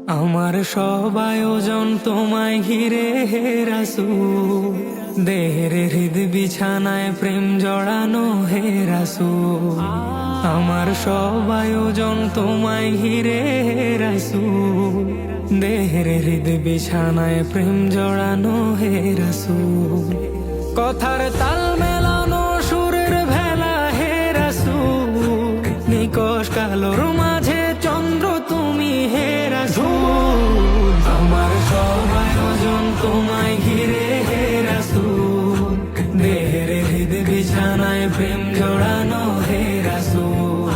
আমার সব আয়োজন তোমায় ঘিরে হে রাসূল, দেহের হৃদ বিছানায় প্রেম জড়ানো হে রাসূল। আমার সব আয়োজন তোমায় ঘিরে হে রাসূল, দেহের হৃদ বিছানায় প্রেম জড়ানো হে রাসূল। কথার তাল মেলানো সুরের ভেলা হে রাসূল, নিকশ কালোর মাঝে চন্দ্র তুমি হে রাসূল। আমার সব আয়োজন তোমায় ঘিরে হে রাসূল, দেহের হৃদ বিছানায় প্রেম জড়ানো হে রাসূল।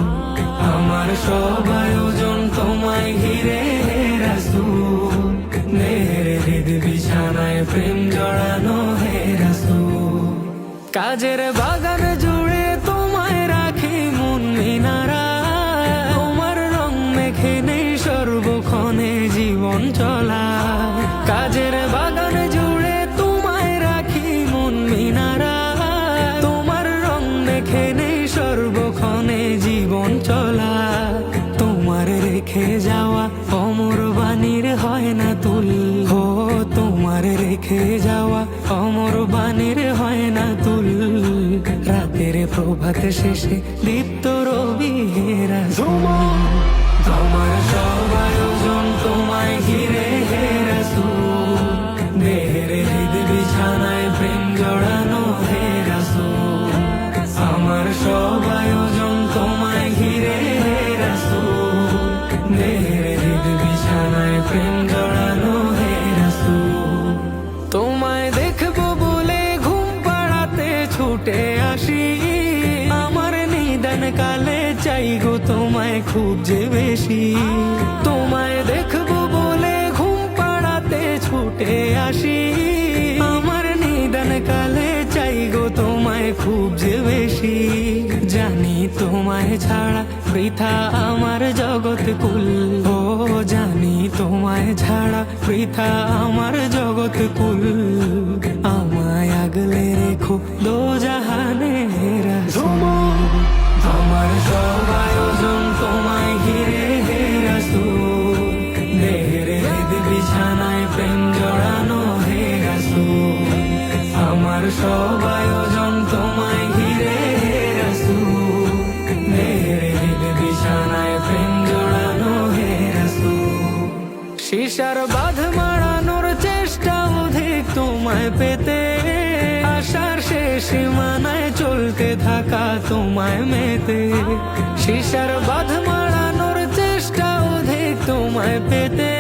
আমার সব আয়োজন তোমায় ঘিরে হে রাসূল, দেহের হৃদ বিছানায় প্রেম জড়ানো হে রাসূল। কাজের বাগান জুড়ে তোমায় রাখি মন মিনারা, তোমার রং মেখে নেই সর্বক্ষণে জীবন চলা। কাজের বাগান জুড়ে তোমায় রাখি মন মিনারা, তোমার রং মেখে নেই সর্বক্ষণে জীবন চলা। তোমার রেখে যাওয়া অমর বাণীর হয় না তুল, ও তোমার রেখে যাওয়া অমর বাণীর হয় না তুল। রাতের প্রভাত শেষে দীপ্ত রবি হে রাসূল। আমার সব আয়োজন তোমায় ঘিরে হে রাসূল, দেহের হৃদ বিছানায় প্রেম জড়ানো হে রাসূল। আমার সব আয়োজন তোমায় ঘিরে হে রাসূল, দেহের হৃদ বিছানায় প্রেম জড়ানো হে রাসূল। তোমায় দেখবো বলে ঘুম পাড়াতে ছুটে আসি, আমার নিদান কালে চাই গো তোমায় খুব যে বেশি। তোমায় দেখবো বলে ঘুম পাড়াতে ছুটে আসি, আমার নিদান কালে চাই গো তোমায় খুব যে বেশি। জানি তোমায় ছাড়া বৃথা আমার জগৎ কুল, ও জানি তোমায় ছাড়া বৃথা আমার জগৎ কুল। আমায় আগলে রেখো দোজাহানে হে রাসূল। আমার সব আয়োজন তোমায় ঘিরে হে রাসূল, দেহের হৃদ বিছানায় প্রেম জড়ানো হে রাসূল। আমার সব আয়োজন তোমায় ঘিরে হে রাসূল, দেহের হৃদ বিছানায় প্রেম জড়ানো হে রাসূল। শিশার বাঁধ মারানোর চেষ্টা অধিক তোমায় পেতে, আশার শেষ সীমানায় চলতে থাকা তোমায় মেতে। শিশার বাঁধ মারানোর চেষ্টা অধিক তোমায় পেতে,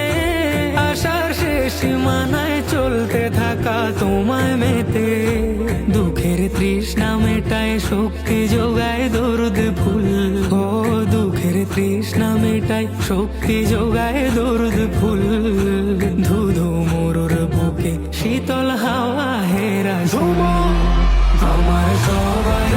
আশার শেষ সীমানায় চলতে থাকা তোমায় মেতে। দুঃখের তৃষ্ণা মেটায় শক্তি যোগায় দরুদ ফুল, ও দুঃখের তৃষ্ণা মেটায় শক্তি যোগায় দরুদ ফুল। ধুধু মরুর বুকে শীতল হাওয়া হে রাসূল। আমার সবাই